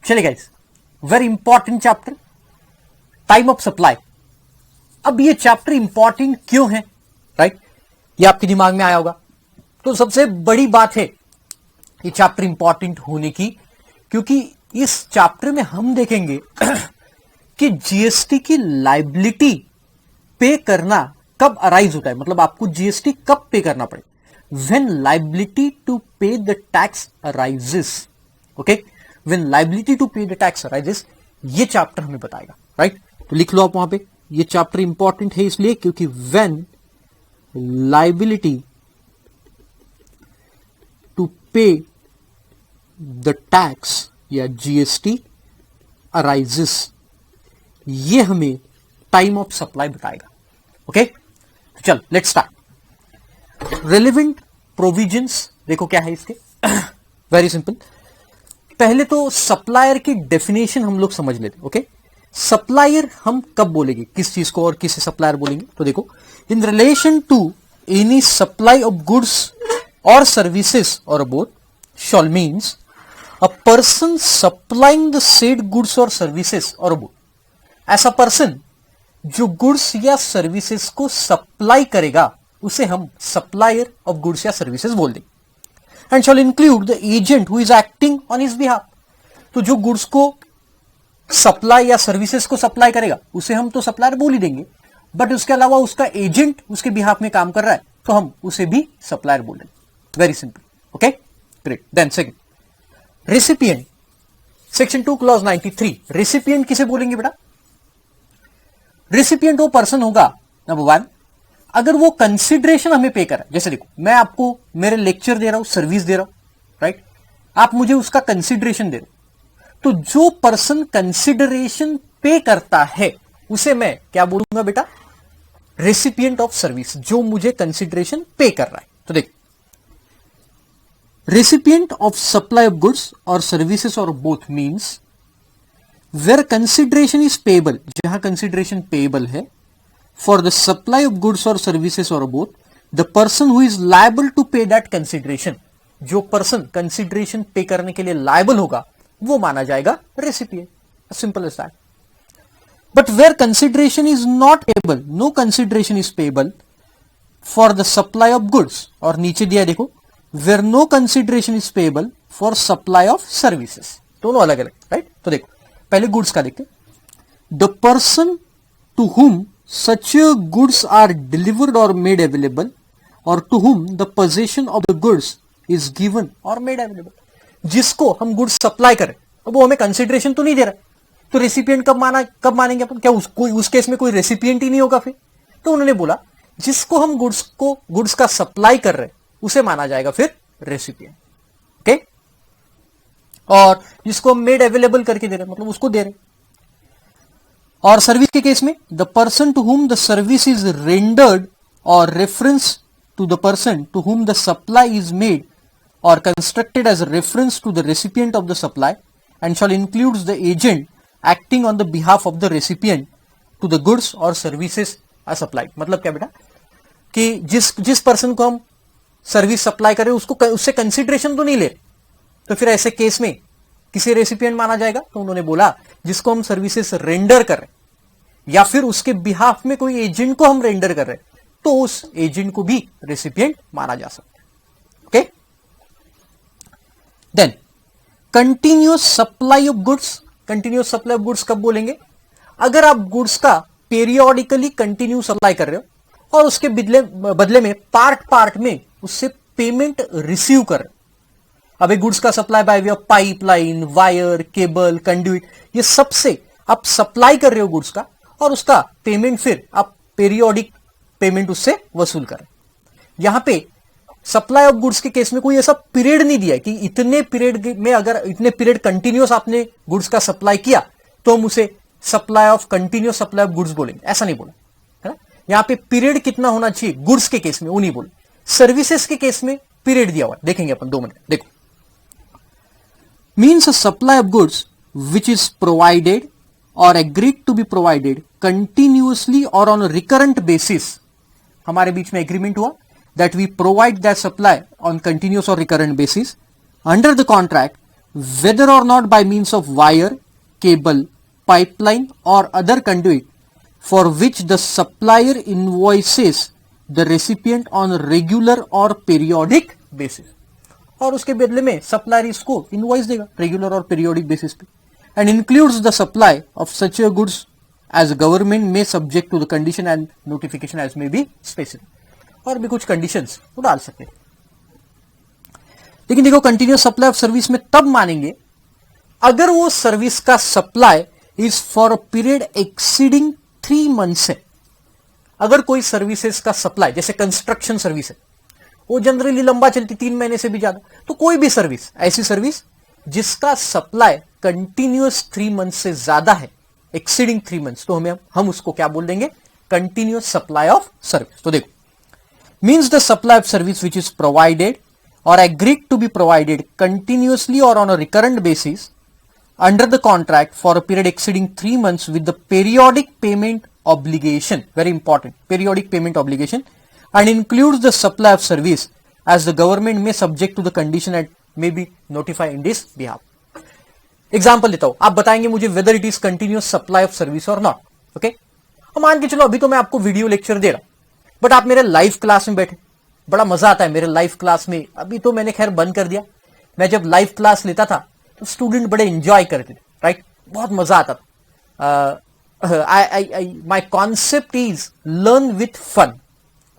चलिए guys, very important chapter, time of supply. अब ये चैप्टर इंपॉर्टेंट क्यों है, राइट? ये आपके दिमाग में आया होगा। तो सबसे बड़ी बात है ये चैप्टर इंपॉर्टेंट होने की, क्योंकि इस चैप्टर में हम देखेंगे कि जीएसटी की लायबिलिटी पे करना कब अराइज होता है, मतलब आपको जीएसटी कब पे करना पड़े। When liability to pay the tax arises, okay, when liability to pay the tax arises, ये चैप्टर हमें बताएगा, राइट? तो लिख लो आप वहां पे, ये चैप्टर इंपॉर्टेंट है इसलिए क्योंकि when liability to pay the tax या जीएसटी अराइजेस, ये हमें टाइम ऑफ सप्लाई बताएगा। ओके, चल लेट्स स्टार्ट। रेलेवेंट प्रोविजंस देखो क्या है इसके। वेरी सिंपल, पहले तो सप्लायर की डेफिनेशन हम लोग समझ लेते। ओके, सप्लायर हम कब बोलेंगे, किस चीज को और किसे सप्लायर बोलेंगे? तो देखो, in relation to any supply of goods और services or both shall means a person supplying the said goods और सर्विसेज और बोथ। ऐसा पर्सन जो गुड्स या सर्विसेज को सप्लाई करेगा उसे हम सप्लायर ऑफ गुड्स या सर्विसेज बोल देंगे। And shall include the agent who is acting on his behalf. तो जो गुड्स को सप्लाई या सर्विसेज को सप्लाई करेगा उसे हम तो सप्लायर बोल ही देंगे, बट उसके अलावा उसका एजेंट उसके बिहाफ में काम कर रहा है तो हम उसे भी सप्लायर बोल देंगे। Very simple. Okay, great. Then second, recipient, section 2 clause 93। Recipient किसे बोलेंगे बेटा? रेसिपिएंट वो पर्सन होगा, नंबर 1, अगर वो कंसिडरेशन हमें पे कर रहा है। जैसे देखो, मैं आपको मेरे लेक्चर दे रहा हूं, सर्विस दे रहा हूं, राइट? आप मुझे उसका कंसिडरेशन दे रहे हो, तो जो पर्सन कंसिडरेशन पे करता है उसे मैं क्या बोलूंगा बेटा? रेसिपिएंट ऑफ सर्विस, जो मुझे कंसिडरेशन पे कर रहा है। तो देख, recipient of supply of goods और services or both means where consideration is payable, जहां कंसिडरेशन पेएबल है, for the supply of goods और services or both, the person who is liable to pay that consideration, जो person consideration pay करने के लिए liable होगा वो माना जाएगा recipient. Simple as that. But where consideration is not payable, no consideration is payable for the supply of goods, और नीचे दिया देखो, where no consideration is payable for supply of services. दोनों अलग अलग, राइट? तो देखो, पहले गुड्स का देखते। The person to whom such goods are delivered or made available, or to whom the possession of the goods is given or made available। जिसको हम गुड्स सप्लाई करें, अब वो हमें कंसिडरेशन तो नहीं दे रहा, तो रेसिपिएंट कब मानेंगे अपन? क्या उस केस में कोई रेसिपिएंट ही नहीं होगा फिर? तो उन्होंने बोला जिसको हम गुड्स का सप्लाई कर रहे हैं उसे माना जाएगा फिर रेसिपिएंट। ओके, और जिसको हम मेड अवेलेबल करके दे रहे मतलब उसको दे रहे। और सर्विस के केस में, the person to whom the service is rendered और reference to the person to whom the supply is made और constructed as reference to the recipient of the supply and shall includes the agent acting on the behalf of the recipient to the goods और services are supplied. मतलब क्या बेटा, कि जिस person को हम service supply करें उससे कंसिडरेशन तो नहीं ले, तो फिर ऐसे केस में किसे रेसिपिएंट माना जाएगा? तो उन्होंने बोला जिसको हम सर्विसेज रेंडर कर रहे या फिर उसके बिहाफ में कोई एजेंट को हम रेंडर कर रहे तो उस एजेंट को भी रेसिपिएंट माना जा सकता है। Okay, then continuous supply of goods. Continuous supply of goods कब बोलेंगे? अगर आप गुड्स का पेरियोडिकली कंटिन्यू सप्लाई कर रहे हो और उसके बदले में पार्ट में उससे पेमेंट रिसीव कर रहे हो। अब गुड्स का supply by way of pipeline, wire, cable, conduit, ये सबसे आप सप्लाई कर रहे हो गुड्स का, और उसका पेमेंट फिर आप पेरियोडिक पेमेंट उससे वसूल कर रहे हो। यहां पे सप्लाई ऑफ गुड्स के केस में कोई ऐसा पीरियड नहीं दिया कि इतने पीरियड में, अगर इतने पीरियड कंटिन्यूअस आपने गुड्स का सप्लाई किया तो हम उसे supply of continuous supply of goods बोलेंगे, ऐसा नहीं बोला है ना। यहां पे पीरियड कितना होना चाहिए गुड्स के केस में वो नहीं बोले। सर्विसेज के केस में पीरियड दिया हुआ, देखेंगे अपन 2 मिनट। देखो, means a supply of goods which is provided or agreed to be provided continuously or on a recurrent basis। हमारे बीच में एग्रीमेंट हुआ that we provide that supply on continuous or recurrent basis under the contract whether or not by means of wire, cable, pipeline or other conduit for which the supplier invoices the recipient on regular or periodic basis. और उसके बदले में supplier इसको invoice देगा regular और periodic basis पे, and includes the supply of such goods as government may subject to the condition and notification as may be specific, और भी कुछ कंडीशंस वो डाल सकते हैं. लेकिन देखो कंटिन्यूस सप्लाई ऑफ सर्विस में तब मानेंगे अगर वो सर्विस का supply is for a period exceeding 3 months है. अगर कोई सर्विसेज का सप्लाई, जैसे कंस्ट्रक्शन सर्विस है, वो जनरली लंबा चलती 3 महीने से भी ज्यादा, तो कोई भी सर्विस, ऐसी सर्विस जिसका सप्लाई कंटिन्यूअस 3 months से ज्यादा है, एक्सीडिंग 3 months, तो हम उसको क्या बोल देंगे, कंटिन्यूअस सप्लाई ऑफ सर्विस. तो देखो, means the supply of service which is provided or agreed to be provided continuously or on a recurrent basis under the contract for a period exceeding 3 months with the periodic payment obligation, very important, periodic payment obligation, and includes the supply of service as the government may subject to the condition and may be notified in this behalf. Example लेता हूं, आप बताएंगे मुझे whether it is continuous supply of service or not. Okay, मान के चलो अभी तो मैं आपको वीडियो लेक्चर दे रहा हूं, बट आप मेरे लाइव क्लास में बैठे, बड़ा मजा आता है मेरे लाइव क्लास में. अभी तो मैंने खैर बंद कर दिया, मैं जब लाइव क्लास लेता था तो स्टूडेंट बड़े एंजॉय करते थे, राइट, बहुत मजा आता था. My concept is learn with fun,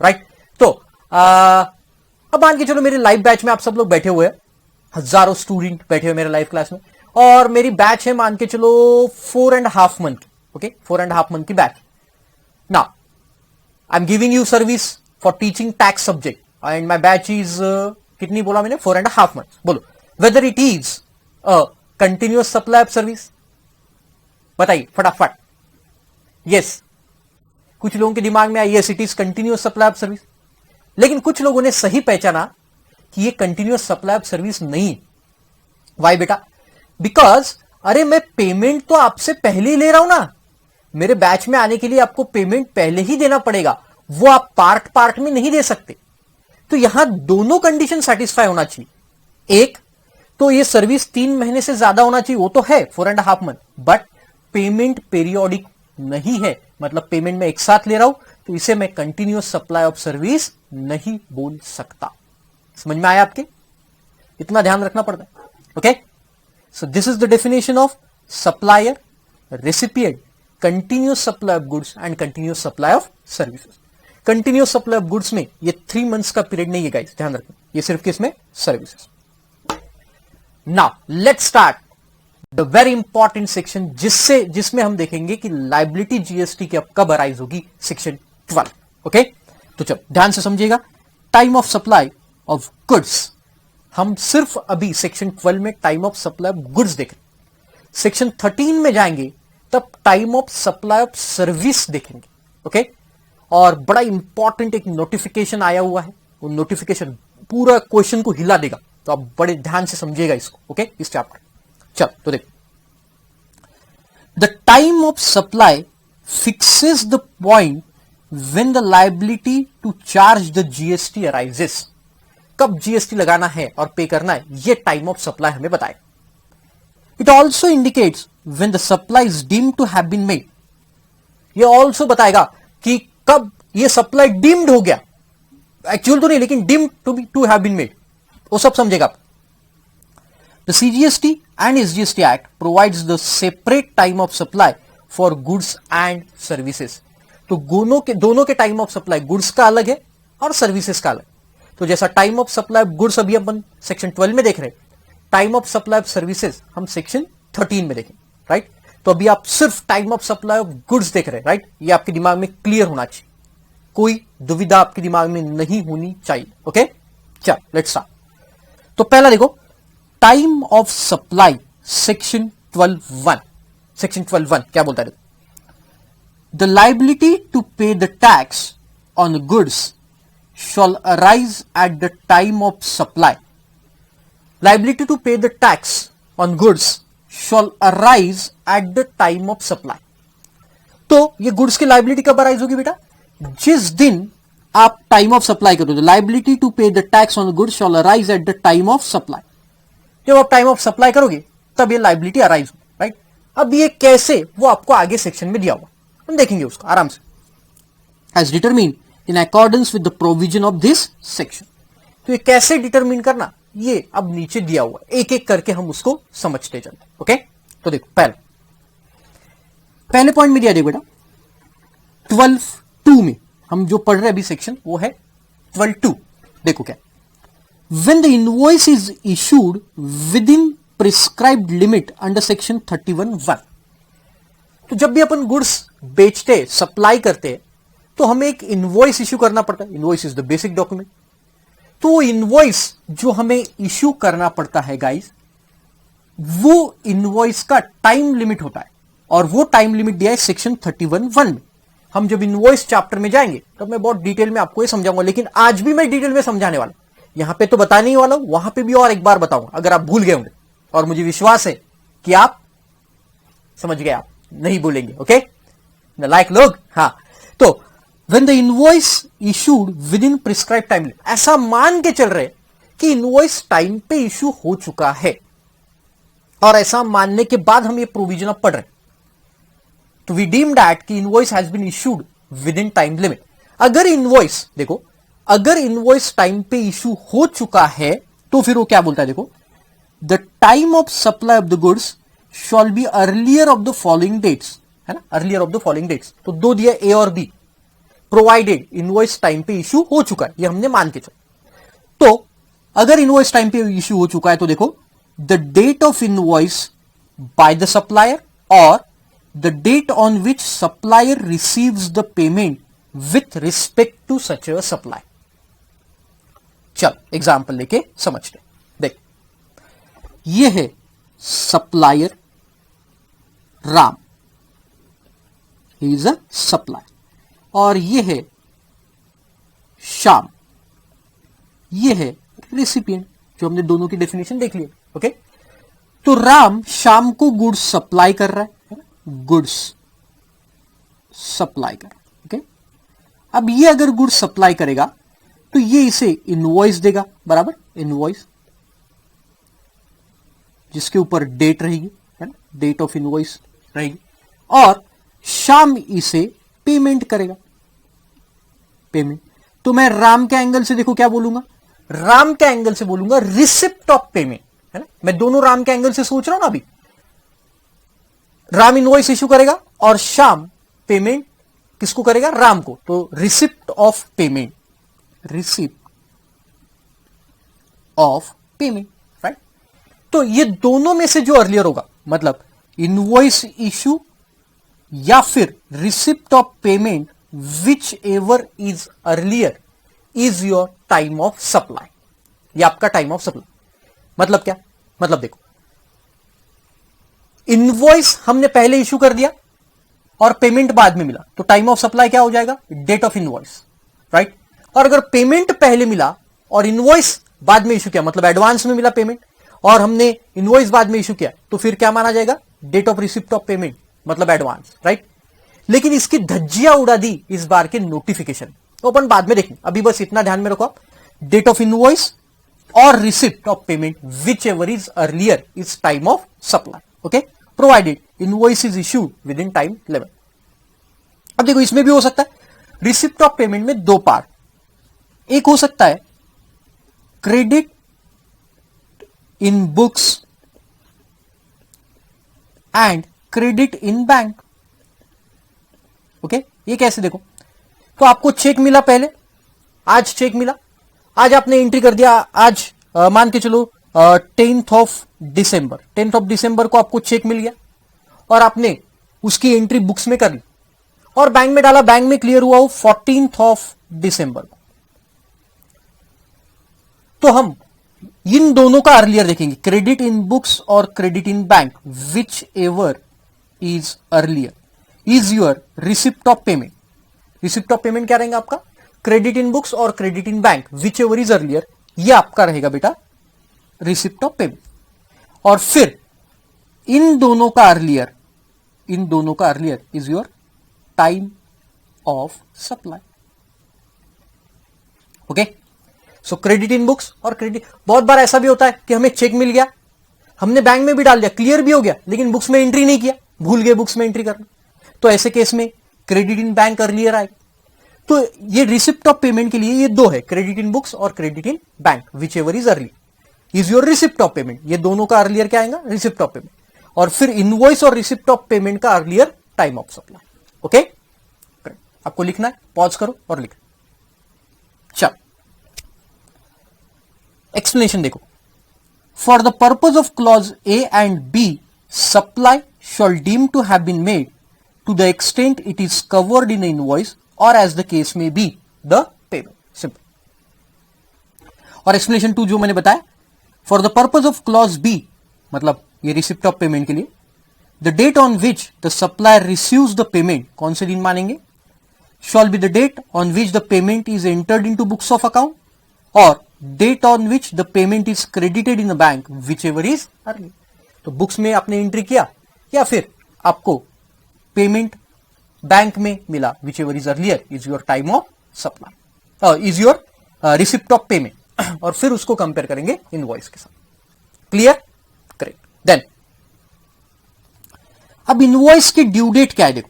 right. तो अब मान के चलो मेरे लाइव बैच में आप सब लोग बैठे हुए हैं, हजारों स्टूडेंट बैठे हुए मेरे लाइव क्लास में, और मेरी बैच है मान के चलो 4.5 month की. ओके, 4.5 month की batch. Now I am giving you service for teaching tax subject and my batch is कितनी बोला मैंने, 4.5 months. बोलो whether it is a continuous supply of service, बताइए फटाफट. yes, कुछ लोगों के दिमाग में आई yes it is continuous supply of service, लेकिन कुछ लोगों ने सही पहचाना कि ये continuous supply of service नहीं. why बेटा, because अरे मैं पेमेंट तो आपसे पहले ही ले रहा हूं ना, मेरे बैच में आने के लिए आपको पेमेंट पहले ही देना पड़ेगा, वो आप पार्ट में नहीं दे सकते. तो यहां दोनों कंडीशन सेटिस्फाई होना चाहिए. एक तो ये सर्विस 3 महीने से ज्यादा होना चाहिए, वो तो है 4.5 month, बट पेमेंट पीरियोडिक नहीं है, मतलब पेमेंट में एक साथ ले रहा हूं, तो इसे मैं कंटिन्यूअस सप्लाई ऑफ सर्विस नहीं बोल सकता. समझ में आया आपके, इतना ध्यान रखना पड़ता है. Okay, so this is the definition of supplier, recipient, continuous supply of goods and continuous supply of services. Continuous supply of goods में ये 3 months का पीरियड नहीं है गाइस, ध्यान रखना, ये सिर्फ किसमें, services. Now let's start the very important section, जिसमें हम देखेंगे कि लायबिलिटी जीएसटी की अब कब अराइज होगी, सेक्शन 12. ओके, तो चलो ध्यान से समझिएगा. Time of supply of goods, हम सिर्फ अभी सेक्शन 12 में time of supply of goods देखें. सेक्शन 13 में जाएंगे तब time of supply of service देखेंगे. ओके, और बड़ा इंपॉर्टेंट एक नोटिफिकेशन आया हुआ है, वो नोटिफिकेशन पूरा क्वेश्चन को हिला देगा, तो आप बड़े ध्यान से समझिएगा इसको. ओके, इस चैप्टर. चल तो देखो, the time of supply fixes the point when the liability to charge the GST arises. कब जीएसटी लगाना है और पे करना है, ये टाइम ऑफ सप्लाई हमें बताएगा. It also indicates when the supply is deemed to have been made. ये ऑल्सो बताएगा कि कब ये सप्लाई डीम्ड हो गया, एक्चुअल तो नहीं, लेकिन deemed to have been made, वो सब समझेगा आप. The CGST and SGST act provides the separate time of supply for goods and services. तो दोनों के टाइम ऑफ सप्लाई, गुड्स का अलग है और सर्विसेज का अलग. तो जैसा time of supply of goods अभी अपन सेक्शन 12 में देख रहे हैं, time of supply of services हम सेक्शन 13 में देखें, राइट. तो अभी आप सिर्फ time of supply of goods देख रहे हैं, राइट. ये आपके दिमाग में क्लियर होना चाहिए, कोई दुविधा आपके दिमाग में नहीं होनी चाहिए. ओके, चल लेट्स स्टार्ट. तो पहला देखो, time of supply section 12(1). Section 12(1) क्या बोलता है, the liability to pay the tax on goods shall arise at the time of supply. Liability to pay the tax on goods shall arise at the time of supply. तो ये goods की liability कब arise होगी बेटा, जिस दिन आप time of supply करो. Liability to pay the tax on goods shawl arise at the time of supply. जब आप टाइम ऑफ सप्लाई करोगे तब ये लाइबिलिटी अराइज हो, राइट। अब ये कैसे, वो आपको आगे सेक्शन में दिया हुआ, हम देखेंगे उसको आराम से। As determine in accordance with the provision of this section. तो ये कैसे डिटरमिन करना, ये अब नीचे दिया हुआ है, एक एक करके हम उसको समझते चलते। ओके, तो देखो पहले पॉइंट में दिया, देखो बेटा 12(2) में हम जो पढ़ रहे हैं अभी सेक्शन, वो है 12(2). देखो क्या, when the invoice is issued within prescribed limit under section 31(1). तो जब भी अपन गुड्स बेचते, सप्लाई करते, तो हमें एक इनवॉइस इश्यू करना पड़ता है। Invoice is the basic document. तो वो इनवॉइस जो हमें इश्यू करना पड़ता है गाइस, वो इनवॉइस का टाइम लिमिट होता है, और वो टाइम लिमिट दिया है सेक्शन 31(1) में। हम जब इनवॉइस चैप्टर में जाएंगे तब मैं बहुत डिटेल में आपको ये समझाऊंगा, लेकिन आज भी मैं डिटेल में समझाने वाला, यहां पे तो बताने ही वाला हूं, वहां पे भी और एक बार बताऊंगा अगर आप भूल गए होंगे, और मुझे विश्वास है कि आप समझ गए, आप नहीं भूलेंगे। ओके लाइक लोग, हाँ। तो when the invoice issued within prescribed time limit, ऐसा मान के चल रहे कि इनवॉइस टाइम पे इश्यू हो चुका है, और ऐसा मानने के बाद हम ये प्रोविजन अब पढ़ रहे हैं, तो वी डीम दैट कि invoice has been issued within time limit. अगर इनवॉइस, देखो अगर इनवॉइस टाइम पे इश्यू हो चुका है तो फिर वो क्या बोलता है, देखो the time of supply of the goods shall be earlier of the following dates, है ना, earlier of the following dates. तो दो दिया ए और बी, प्रोवाइडेड इनवॉइस टाइम पे इश्यू हो चुका है, ये हमने मान के चलो। तो अगर इनवॉइस टाइम पे इश्यू हो चुका है तो देखो the date of invoice by the supplier और the date on which supplier receives the payment with respect to such a supply. चल एग्जाम्पल लेके समझते, देख ये है supplier Ram, he is a supplier, और ये है श्याम, ये है रेसिपिएंट, जो हमने दोनों की डेफिनेशन देख लिया। ओके, तो राम श्याम को गुड्स सप्लाई कर रहा है, गुड्स सप्लाई कर रहा है। ओके, अब ये अगर गुड्स सप्लाई करेगा तो ये इसे इनवॉइस देगा, बराबर, इनवॉइस जिसके ऊपर डेट रहेगी, है ना, डेट ऑफ इनवॉइस रहेगी, और श्याम इसे पेमेंट करेगा, पेमेंट। तो मैं राम के एंगल से देखो क्या बोलूंगा, राम के एंगल से बोलूंगा रिसिप्ट ऑफ पेमेंट, है ना। मैं दोनों राम के एंगल से सोच रहा हूं ना अभी। राम इनवॉइस इश्यू करेगा और श्याम पेमेंट किसको करेगा, राम को। तो receipt of payment, receipt of payment, right. तो ये दोनों में से जो अर्लियर होगा, मतलब इनवॉइस इश्यू या फिर receipt of payment, whichever is earlier is your time of supply. ये आपका टाइम ऑफ सप्लाई मतलब क्या, मतलब देखो इनवॉइस हमने पहले इश्यू कर दिया और पेमेंट बाद में मिला, तो टाइम ऑफ सप्लाई क्या हो जाएगा, डेट ऑफ इनवॉइस, राइट। और अगर पेमेंट पहले मिला और इनवॉइस बाद में इश्यू किया, मतलब एडवांस में मिला पेमेंट और हमने इनवॉइस बाद में इश्यू किया, तो फिर क्या माना जाएगा, date of receipt of payment, मतलब एडवांस, राइट। लेकिन इसकी धज्जियां उड़ा दी इस बार के नोटिफिकेशन, तो अपन बाद में देखेंगे, अभी बस इतना ध्यान में रखो आप, डेट ऑफ इनवॉइस और receipt of payment whichever is earlier is time of supply. Okay, provided invoice is issued within time limit. अब देखो इसमें भी हो सकता है रिसिप्ट ऑफ पेमेंट में दो पार्ट, एक हो सकता है credit in books and credit in bank. Okay, ये कैसे, देखो तो आपको चेक मिला पहले, आज चेक मिला, आज आपने एंट्री कर दिया, आज मान के चलो 10th ऑफ दिसंबर को आपको चेक मिल गया और आपने उसकी एंट्री बुक्स में कर ली और बैंक में डाला, बैंक में क्लियर हुआ हो 14th ऑफ दिसंबर को। तो हम इन दोनों का अर्लियर देखेंगे, क्रेडिट इन बुक्स और credit in bank, which ever is earlier is your receipt of payment. Receipt of payment क्या रहेगा आपका, क्रेडिट इन बुक्स और credit in bank, which ever is earlier, ये आपका रहेगा बेटा रिसिप्ट ऑफ पेमेंट। और फिर इन दोनों का earlier is your time of supply. Okay, so credit in books और क्रेडिट, बहुत बार ऐसा भी होता है कि हमें चेक मिल गया हमने बैंक में भी डाल दिया, क्लियर भी हो गया, लेकिन बुक्स में एंट्री नहीं किया, भूल गए बुक्स में एंट्री करना, तो ऐसे केस में क्रेडिट इन बैंक अर्लियर आएगा। तो ये रिसिप्ट ऑफ पेमेंट के लिए ये दो है, क्रेडिट इन बुक्स और credit in bank, which ever is early is your receipt of payment. ये दोनों का अर्लियर क्या आएगा, रिसिप्ट ऑफ पेमेंट। और फिर इनवॉइस और रिसिप्ट ऑफ पेमेंट का earlier time of supply. Okay, आपको लिखना है, पॉज करो और लिखो। चल एक्सप्लेनेशन देखो। For the purpose of clause A and B, supply shall deem to have been made to the extent it is covered in the invoice or as the case may be the payment. Simple. और explanation 2 जो मैंने बताया, for the purpose of clause B, मतलब ये receipt of payment के लिए, the date on which the supplier receives the payment, कौन से दिन मानेंगे, shall be the date on which the payment is entered into books of account or date on which the payment is credited in the bank, whichever is early. तो books में आपने entry किया या फिर आपको पेमेंट बैंक में मिला, which ever is earlier is your time of supply, is your receipt of payment, और फिर उसको कंपेयर करेंगे इनवॉइस के साथ। Clear, correct. देन अब इनवॉइस की ड्यू डेट क्या है, देखो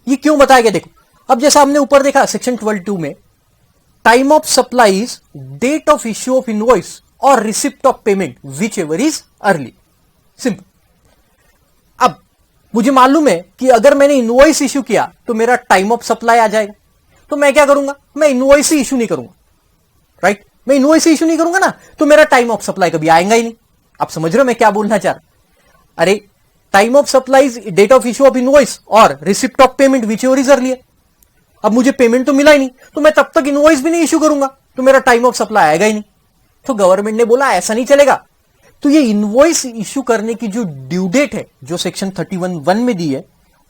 ये क्यों बताया गया। देखो अब जैसा हमने ऊपर देखा सेक्शन 12(2) में, time of supply is date of issue of invoice और receipt of payment whichever is early. Simple. अब मुझे मालूम है कि अगर मैंने इनवॉइस इश्यू किया तो मेरा टाइम ऑफ सप्लाई आ जाएगा, तो मैं क्या करूंगा, मैं इनवॉइस ही इश्यू नहीं करूंगा, राइट। मैं इनवॉइस ही इश्यू नहीं करूंगा ना, तो मेरा टाइम ऑफ सप्लाई कभी आएगा ही नहीं। आप समझ रहे हो मैं क्या बोलना चाह रहा हूं। अरे time of supply date of issue of invoice और receipt of payment whichever is earlier. अब मुझे पेमेंट तो मिला ही नहीं, तो मैं तब तक इनवॉइस भी नहीं इश्यू करूंगा, तो मेरा टाइम ऑफ सप्लाई आएगा ही नहीं। तो गवर्नमेंट ने बोला ऐसा नहीं चलेगा, तो ये इनवॉइस इश्यू करने की जो ड्यू डेट है जो सेक्शन 31(1) में दी है,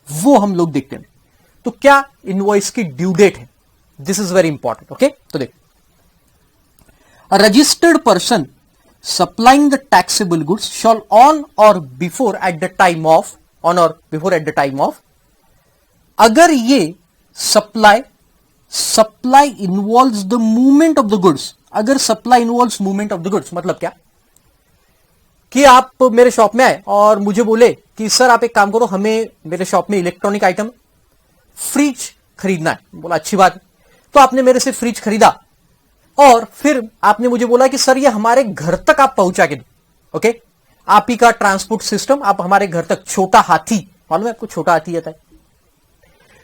वो हम लोग देखते हैं। तो क्या इनवॉइस की ड्यू डेट है, this is very important. Okay, तो देखो, a registered person supplying the taxable goods shall on और before at the time of, on और before at the time of, अगर ये supply involves the movement of the goods, अगर supply involves movement of the goods मतलब क्या कि आप मेरे शॉप में आए और मुझे बोले कि सर आप एक काम करो, हमें मेरे शॉप में इलेक्ट्रॉनिक आइटम फ्रिज खरीदना है। बोला अच्छी बात है, तो आपने मेरे से फ्रिज खरीदा और फिर आपने मुझे बोला कि सर ये हमारे घर तक आप पहुंचा के दो। ओके, आप ही का ट्रांसपोर्ट सिस्टम, आप हमारे घर तक, छोटा हाथी, मालूम है आपको छोटा हाथी आता है,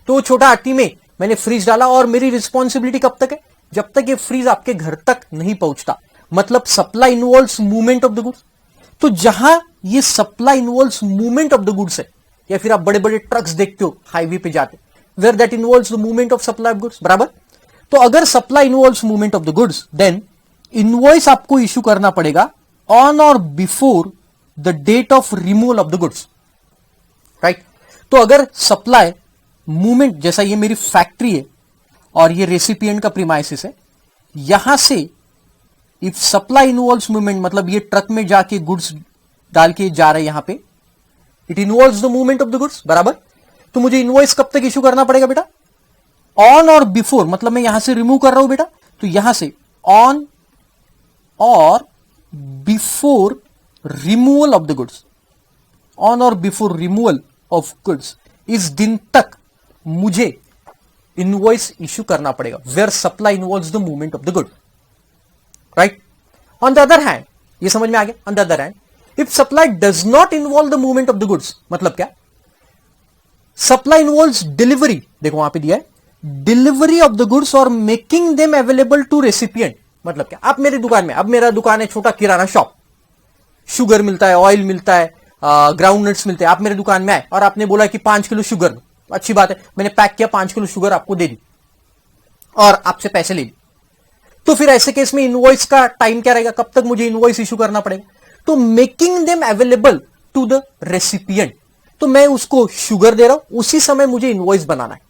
तो छोटा हाथी में मैंने फ्रिज डाला और मेरी रिस्पॉन्सिबिलिटी कब तक है, जब तक ये फ्रिज आपके घर तक नहीं पहुंचता। मतलब supply involves movement of the goods. तो जहां ये supply involves movement of the goods है, या फिर आप बड़े बड़े ट्रक्स देखते हो हाईवे पे जाते, where that involves the movement of supply of goods, बराबर। तो अगर supply involves movement of the goods, then invoice आपको इश्यू करना पड़ेगा ऑन और before the date of removal of the goods, right. तो अगर सप्लाई मूवमेंट, जैसा ये मेरी फैक्ट्री है और ये रेसिपिएंट का प्रीमाइसिस है, यहां से इफ सप्लाई इन्वॉल्व्स मूवमेंट, मतलब ये ट्रक में जाके गुड्स डाल के जा रहे हैं यहां पे, it involves the movement of the goods, बराबर। तो मुझे इनवॉइस कब तक इश्यू करना पड़ेगा बेटा, ऑन और बिफोर, मतलब मैं यहां से रिमूव कर रहा हूं बेटा, तो यहां से ऑन और before removal of the goods, on और बिफोर रिमूवल ऑफ गुड्स, इस दिन तक मुझे इनवॉइस इश्यू करना पड़ेगा, where supply involves the movement of the good, right. On the other hand, ये समझ में आ गया, on the other hand if supply does not involve the movement of the goods, मतलब क्या, सप्लाई इन्वॉल्व्स डिलीवरी, देखो वहां पे दिया है, डिलीवरी ऑफ द गुड्स और making them available to recipient, मतलब क्या, आप मेरी दुकान में, अब मेरा दुकान है छोटा किराना शॉप, शुगर मिलता है, ऑयल मिलता है, ग्राउंड नट्स मिलते हैं, आप मेरे दुकान में आए और आपने बोला कि 5 किलो शुगर, तो अच्छी बात है, मैंने पैक किया, 5 किलो शुगर आपको दे दी और आपसे पैसे ले ली। तो फिर ऐसे केस में इनवॉइस का टाइम क्या रहेगा, कब तक मुझे इनवॉइस इशू करना पड़ेगा, तो making them available to the recipient, तो मैं उसको शुगर दे रहा हूं, उसी समय मुझे इनवॉइस बनाना है।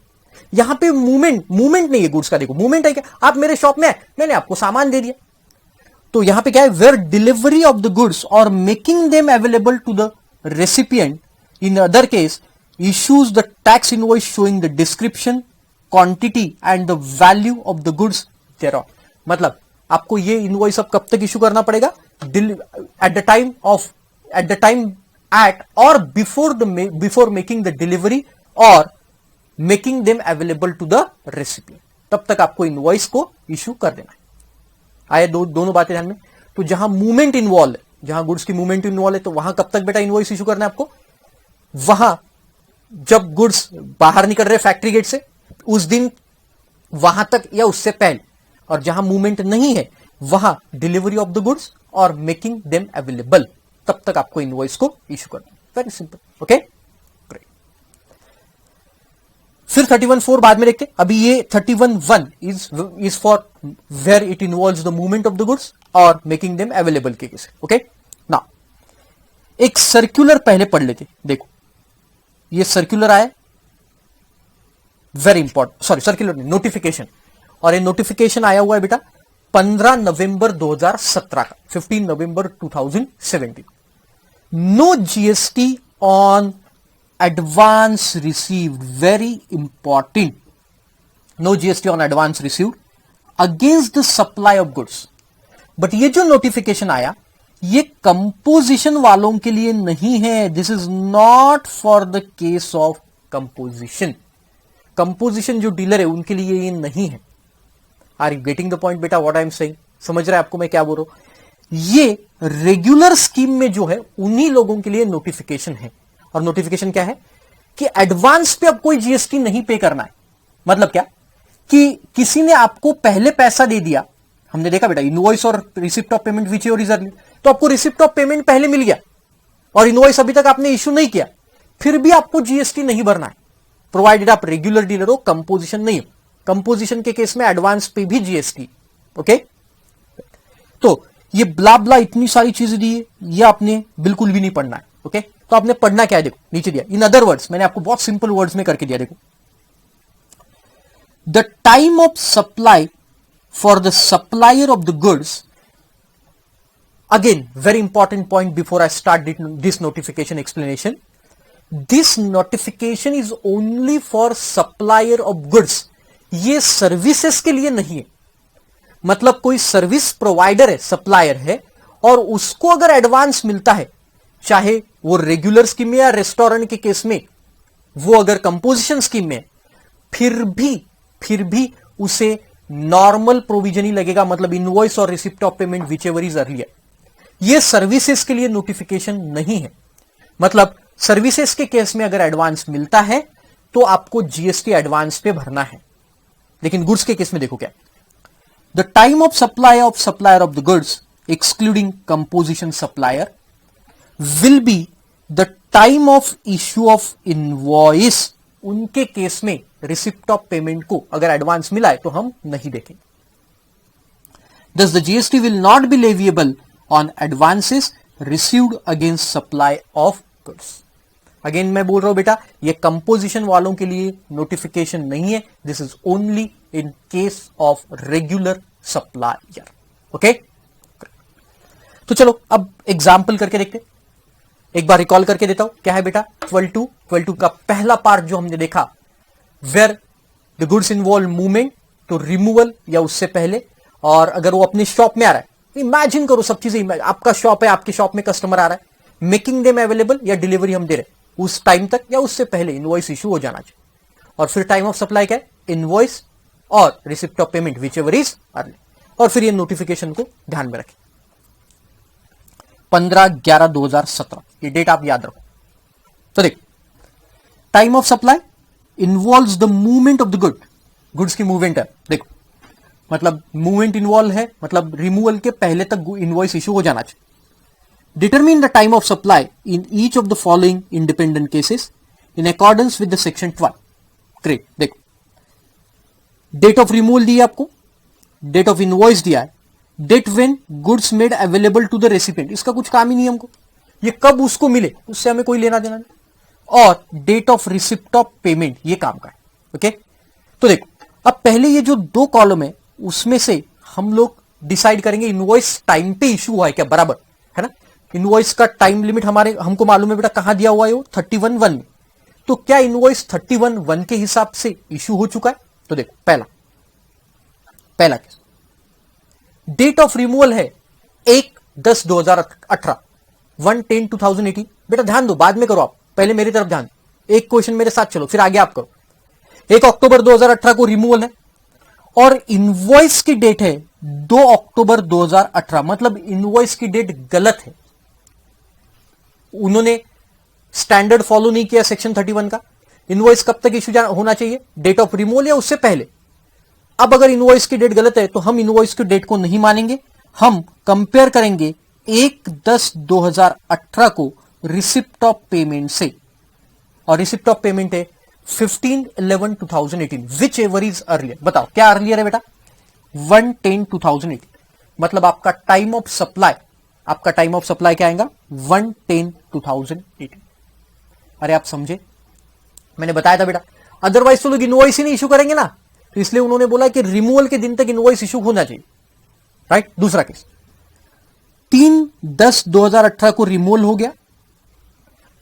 यहां पे मूवमेंट नहीं है गुड्स का, देखो मूवमेंट है क्या, आप मेरे शॉप में आए, मैंने आपको सामान दे दिया, तो यहां पे क्या है, where delivery of the goods और making them available to the recipient in other case issues the tax invoice showing the description, quantity and the value of the goods thereof। मतलब आपको ये इनवॉइस अब कब तक इश्यू करना पड़ेगा, eight the time of at the time at or before making the delivery or making them available to the recipient, तब तक आपको इनवॉइस को इशू कर देना है। आया दोनों बातें ध्यान में। तो जहां मूवमेंट इन्वॉल्व है, जहां गुड्स की मूवमेंट इन्वॉल्व है, तो वहां कब तक बेटा इनवॉइस इशू करना है आपको? वहां जब गुड्स बाहर निकल रहे फैक्ट्री गेट से उस दिन वहां तक या उससे पहले, और जहां मूवमेंट नहीं है वहां डिलीवरी ऑफ द गुड्स और मेकिंग देम अवेलेबल, तब तक आपको इनवॉइस को इशू करना है। Very simple, okay great. फिर 31.4 बाद में देखते। अभी ये 31.1 is for where it involves the movement of the goods और मेकिंग देम अवेलेबल के केस। ओके नाउ एक सर्कुलर पहले पढ़ लेते। देखो ये सर्कुलर आया, वेरी इंपॉर्टेंट, सॉरी सर्कुलर नहीं, नोटिफिकेशन। और ये नोटिफिकेशन आया हुआ है बेटा 15 नवंबर 2017 का, 15 नवंबर 2017। No GST on advance received, very important, no GST on advance received against the supply of goods. But ये जो नोटिफिकेशन आया ये कंपोजिशन वालों के लिए नहीं है। This is not for the case of composition. Composition जो डीलर है उनके लिए ये नहीं है। Are you getting the point बेटा व्हाट आई एम सेइंग? समझ रहे हैं आपको मैं क्या बोल रहा हूं? ये रेगुलर स्कीम में जो है उन्हीं लोगों के लिए नोटिफिकेशन है। और नोटिफिकेशन क्या है कि एडवांस पे अब कोई जीएसटी नहीं पे करना है। मतलब क्या कि किसी ने आपको पहले पैसा दे दिया, हमने देखा बेटा इनवॉइस और receipt of payment which your reserve, तो आपको रिसिप्ट ऑफ पेमेंट पहले मिल गया और इनवॉइस अभी तक आपने इशू नहीं किया, फिर भी आपको जीएसटी नहीं भरना है, प्रोवाइडेड आप रेगुलर डीलर हो, कंपोजिशन नहीं हो। कंपोजिशन के केस में एडवांस पे भी जीएसटी। ओके तो ये ब्ला ब्ला इतनी सारी चीजें दी है, ये आपने बिल्कुल भी नहीं पढ़ना है। ओके तो आपने पढ़ना क्या है, देखो नीचे दिया, इन अदर वर्ड्स, मैंने आपको बहुत सिंपल वर्ड्स में करके दिया। देखो the time of supply for the supplier of the goods, again very important point before I start this notification explanation, this notification is only for supplier of goods. ये services के लिए नहीं है। मतलब कोई सर्विस प्रोवाइडर है, supplier है, और उसको अगर एडवांस मिलता है, चाहे वो रेगुलर स्कीम में या रेस्टोरेंट के केस में, वो अगर कंपोजिशन स्कीम में, फिर भी उसे नॉर्मल प्रोविजन ही लगेगा। मतलब इनवॉइस और receipt of payment whichever is earlier. ये सर्विसेज के लिए नोटिफिकेशन नहीं है। मतलब सर्विसेज के केस में अगर एडवांस मिलता है तो आपको जीएसटी एडवांस पे भरना है, लेकिन गुड्स के केस में देखो क्या, the time of supply of supplier of the goods excluding composition supplier will be the time of issue of invoice. उनके केस में रिसिप्ट ऑफ पेमेंट को अगर एडवांस मिला है तो हम नहीं देखेंगे। Thus the GST will not be leviable on advances received against supply of goods. Again मैं बोल रहा हूं बेटा, ये कंपोजिशन वालों के लिए नोटिफिकेशन नहीं है। This is only in case of regular supplier. Okay तो चलो अब एग्जाम्पल करके देखते, एक बार रिकॉल करके देता हूं। क्या है बेटा 12 का पहला पार्ट जो हमने देखा, where the goods involve movement, तो रिमूवल या उससे पहले, और अगर वो अपनी शॉप में आ रहा है, इमेजिन करो सब चीजें, आपका शॉप है, आपके शॉप में कस्टमर आ रहा है, मेकिंग देम अवेलेबल या डिलीवरी हम दे रहे हैं, उस टाइम तक या उससे पहले इनवॉइस इशू हो जाना चाहिए। और फिर टाइम ऑफ सप्लाई क्या है, इनवॉइस और receipt of payment whichever is early. और फिर ये नोटिफिकेशन को ध्यान में रखें, 15/11/2017, ये डेट आप याद रखो। तो देख, time of supply involves the movement of the goods की मूवमेंट है। देखो मतलब मूवमेंट इन्वॉल्व है, मतलब रिमूवल के पहले तक इनवॉइस इशू हो जाना चाहिए। Determine the time of supply in each of the following independent cases in accordance with the section 12। Great, देखो डेट ऑफ रिमूवल दी है आपको, डेट ऑफ इनवॉइस दिया है, date when goods made available to the recipient, इसका कुछ काम ही नहीं हमको, ये कब उसको मिले उससे हमें कोई लेना देना नहीं, और date of receipt of payment ये काम का है। ओके तो देखो अब पहले ये जो दो कॉलम है उसमें से हम लोग डिसाइड करेंगे इनवॉइस टाइम पे इशू हुआ है क्या, बराबर है ना। इनवॉइस का टाइम लिमिट हमको मालूम है बेटा, कहां दिया हुआ है वो 31/1 में। तो क्या इनवॉइस 31/1 के हिसाब से इशू हो चुका है? तो देखो पहला केस डेट ऑफ रिमूवल है 1/10/2018, 1/10/2018। बेटा ध्यान दो, बाद में करो आप, पहले मेरी तरफ ध्यान, एक क्वेश्चन मेरे साथ चलो, फिर आगे आप करो। 1 अक्टूबर 2018 को रिमूवल है और इनवॉइस की डेट है 2 अक्टूबर 2018, मतलब इनवॉइस की डेट गलत है। उन्होंने स्टैंडर्ड फॉलो नहीं किया सेक्शन 31 का। इनवॉइस कब तक इश्यू होना चाहिए, डेट ऑफ रिमूवल या उससे पहले। अब अगर इनवॉइस की डेट गलत है तो हम इनवॉइस की डेट को नहीं मानेंगे, हम कंपेयर करेंगे 1/10/2018 को रिसिप्ट ऑफ पेमेंट से, और रिसिप्ट ऑफ पेमेंट है 15/11/2018, विच एवर इज अर्लियर। बताओ क्या अर्लियर है बेटा, 1/10/2018, मतलब आपका टाइम ऑफ सप्लाई, आपका टाइम ऑफ सप्लाई क्या आएगा, 1/10/2018। अरे आप समझे, मैंने बताया था बेटा, अदरवाइज तो लोग इनवॉइस ही नहीं इशू करेंगे ना, तो इसलिए उन्होंने बोला कि रिमूवल के दिन तक इनवॉइस इशू होना चाहिए, राइट। दूसरा केस 3/10/2018 को रिमूवल हो गया,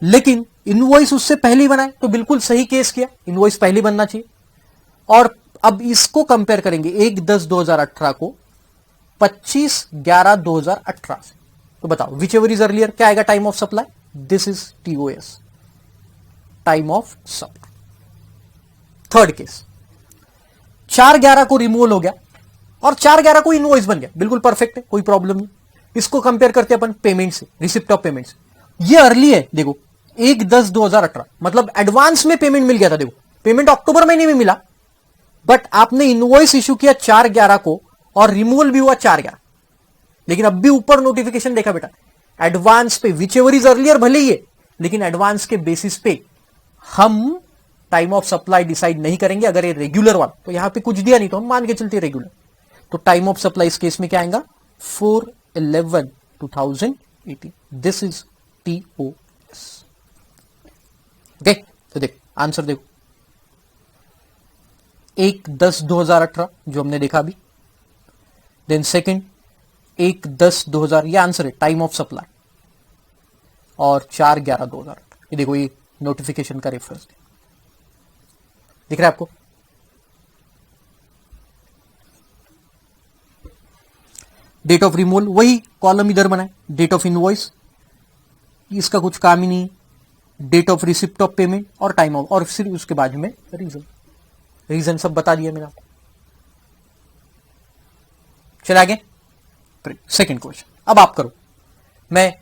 लेकिन इनवॉइस उससे पहले ही बनाए, तो बिल्कुल सही केस किया, इनवॉइस पहले बनना चाहिए। और अब इसको कंपेयर करेंगे 1/10/2018 को 25/11/2018 से, तो बताओ विच एवर इज अर्लियर, क्या आएगा time of supply, this is TOS, time of supply. Third case 4/11 को रिमूवल हो गया और 4/11 को इनवॉइस बन गया, बिल्कुल परफेक्ट है, कोई प्रॉब्लम नहीं। इसको कंपेयर करते अपन पेमेंट से, रिसिप्ट ऑफ पेमेंट से, ये अर्ली है, देखो 1/10/2018, मतलब एडवांस में पेमेंट मिल गया था। देखो पेमेंट अक्टूबर महीने में मिला, बट आपने इनवॉइस इशू किया 4/11 को और रिमूवल भी हुआ 4/11, लेकिन अब भी ऊपर नोटिफिकेशन देखा बेटा, एडवांस पे, विच एवर इज अर्लियर भले ही है, लेकिन एडवांस के बेसिस पे हम टाइम ऑफ सप्लाई डिसाइड नहीं करेंगे। अगर ये रेगुलर वाला, तो यहां पे कुछ दिया नहीं तो हम मान के चलते रेगुलर, तो टाइम ऑफ सप्लाई इस केस में क्या आएगा, 4/11/2018, दिस इज टीओएस। ओके, तो देख आंसर देखो, 1/10/2018 जो हमने देखा अभी, देन सेकंड 1/10/2000, ये आंसर है टाइम ऑफ सप्लाई, और 4/11/2018, ये देखो ये नोटिफिकेशन का रेफरेंस दिख रहा है आपको। डेट ऑफ रिमूवल वही कॉलम इधर बना है, डेट ऑफ इनवॉइस इसका कुछ काम ही नहीं, date of receipt of payment और टाइम ऑफ, और फिर उसके बाद में रीजन, रीजन सब बता दिया मैंने आपको। चले आगे, सेकंड क्वेश्चन, अब आप करो, मैं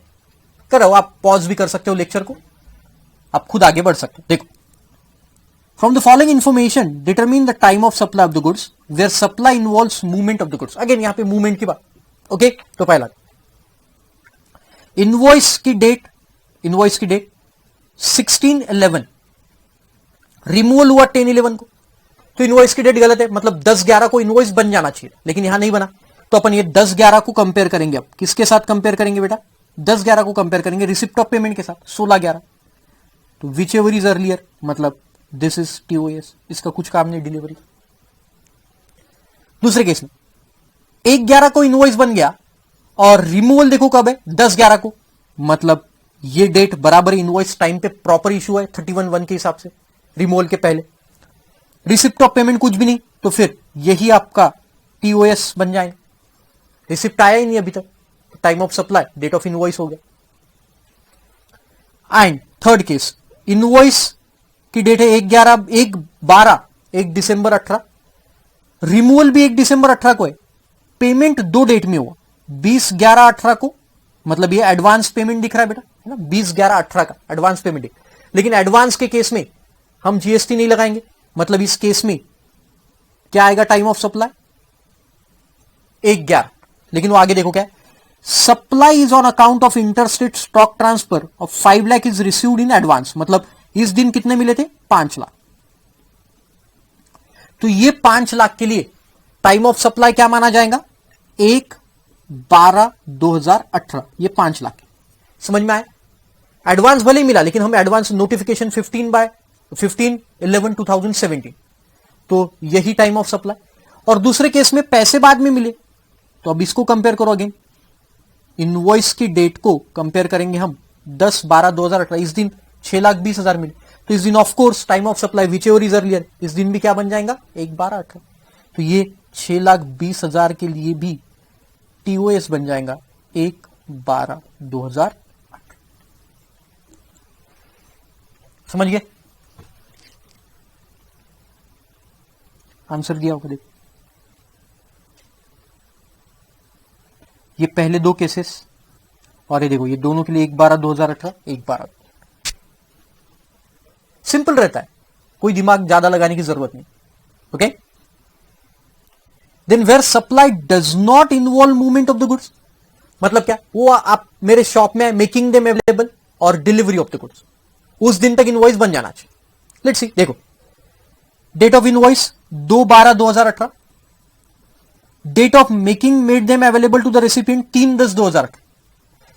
कर रहा हूं, आप पॉज भी कर सकते हो लेक्चर को, आप खुद आगे बढ़ सकते हो। देखो, from the following information determine the time of supply of the goods where supply involves movement of the goods. Again यहां पे मूवमेंट की बात, ओके। तो पहला इनवॉइस की डेट, इनवॉइस की डेट 16/11, रिमूवल हुआ 10/11 को, तो इनवॉइस की डेट गलत है, मतलब 10/11 को इनवॉइस बन जाना चाहिए, लेकिन यहां नहीं बना, तो अपन ये 10/11 को कंपेयर करेंगे। अब किसके साथ कंपेयर करेंगे बेटा, 10/11 को कंपेयर करेंगे रिसिप्ट ऑफ पेमेंट के साथ 16/11, तो विच एवर इज अर्लियर, मतलब दिस इज टीओएस, इसका कुछ काम नहीं, डिलीवरी। दूसरे केस में 1/11 को इनवॉइस बन गया और रिमूवल देखो कब है, 10/11 को, मतलब ये डेट बराबर इनवॉइस टाइम पे प्रॉपर इशू है 31/1 के हिसाब से, रिमूवल के पहले। रिसिप्ट ऑफ पेमेंट कुछ भी नहीं, तो फिर यही आपका टीओएस बन जाएगा, रिसिप्ट आया ही नहीं अभी तक, time of supply, date of invoice हो गया। एंड थर्ड केस, इनवॉइस की डेट है 1 दिसंबर 18, रिमूवल भी 1 दिसंबर 18 को है, पेमेंट 2 डेट में हुआ, 20/11/18 को, मतलब ये एडवांस पेमेंट दिख रहा है बेटा, है ना, 20/11/18 का एडवांस पेमेंट है, लेकिन एडवांस के केस में हम जीएसटी नहीं लगाएंगे, मतलब इस केस में क्या आएगा टाइम ऑफ सप्लाई, 1/11, लेकिन वो आगे देखो क्या है, supply is on account of interstate stock transfer of 5 lakh is received in advance, मतलब इस दिन कितने मिले थे, 5 लाख, तो ये 5 लाख के लिए टाइम ऑफ सप्लाई क्या माना जाएगा, 1/12/2018, ये 5 लाख, समझ में आया। एडवांस भले ही मिला, लेकिन हम एडवांस नोटिफिकेशन 15/11/2017, तो यही टाइम ऑफ सप्लाई। और दूसरे केस में पैसे बाद में मिले, तो अब इसको कंपेयर करो अगेन, इनवॉइस की डेट को कंपेयर करेंगे हम 10/12/2018, इस दिन 6,20,000 मिले, तो इस दिन of course time of supply which ever is earlier, इस दिन भी क्या बन जाएगा, 1/12/18, तो ये 6,20,000 के लिए भी टीओएस बन जाएगा 1/12/2018। समझ गए? आंसर दिया होगा, देखो ये पहले दो केसेस और ये देखो ये दोनों के लिए 1/12/2018, 1/12। सिंपल रहता है, कोई दिमाग ज्यादा लगाने की जरूरत नहीं। Okay, then where supply does not involve movement of the goods, मतलब क्या, वो आप मेरे शॉप में मेकिंग देम अवेलेबल और डिलीवरी ऑफ द गुड्स, उस दिन तक इनवॉइस बन जाना चाहिए। लेट्स सी, देखो date of invoice 2/12/2018, date of making made them available to the recipient 3/10/2018,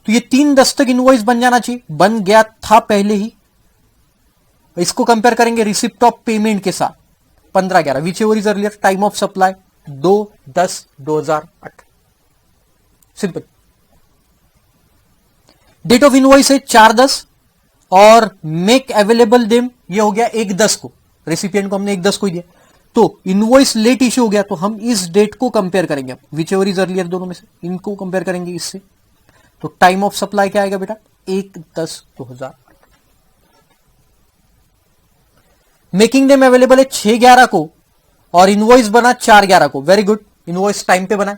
तो ये 3/10 तक इनवॉइस बन जाना चाहिए, बन गया था पहले ही। इसको कंपेयर करेंगे रिसिप्ट ऑफ पेमेंट के साथ 15/11, whichever is earlier, time of supply 2/10/2018, simple. Date of invoice है 4/10 और मेक अवेलेबल देम ये हो गया 1/10 को, रेसिपिएंट को हमने 1/10 को ही दिया, तो इनवॉइस लेट इश्यू हो गया, तो हम इस डेट को कंपेयर करेंगे, विच एवर इज अर्लियर, दोनों में से इनको कंपेयर करेंगे इससे, तो टाइम ऑफ सप्लाई क्या आएगा बेटा, 1/10/2018। मेकिंग देम अवेलेबल है 6/11 को और इनवॉइस बना 4/11 को, वेरी गुड, इनवॉइस टाइम पे बना।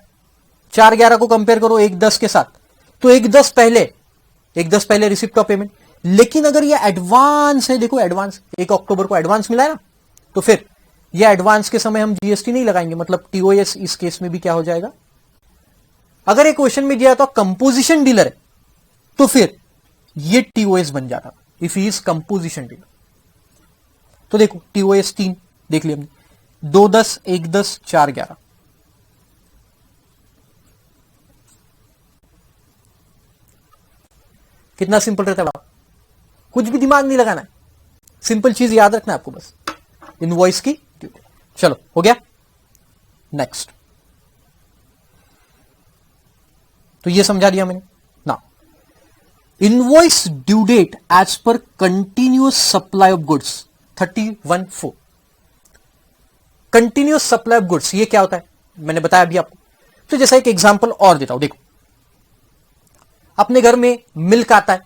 4/11 को कंपेयर करो 1/10 के साथ, तो 1/10 पहले रिसिप्ट ऑफ पेमेंट, लेकिन अगर ये एडवांस है, देखो एडवांस 1 अक्टूबर को एडवांस मिला है ना, तो फिर ये एडवांस के समय हम जीएसटी नहीं लगाएंगे, मतलब टीओएस इस केस में भी क्या हो जाएगा। अगर एक क्वेश्चन में दिया तो कंपोजिशन डीलर है तो फिर ये टीओएस बन जाता, if he is composition dealer. तो देखो टीओएस 3 देख लिया हमने, 2/10, 1/10, 4/11, कितना सिंपल रहता है, कुछ भी दिमाग नहीं लगाना है, सिंपल चीज याद रखना है आपको बस, इनवॉइस की ड्यू डेट। चलो हो गया, नेक्स्ट, तो ये समझा दिया मैंने ना। Invoice due date as per continuous supply of goods 31(4), continuous supply of goods ये क्या होता है मैंने बताया अभी आपको। तो जैसा एक एग्जांपल और देता हूं, देखो अपने घर में मिल्क आता है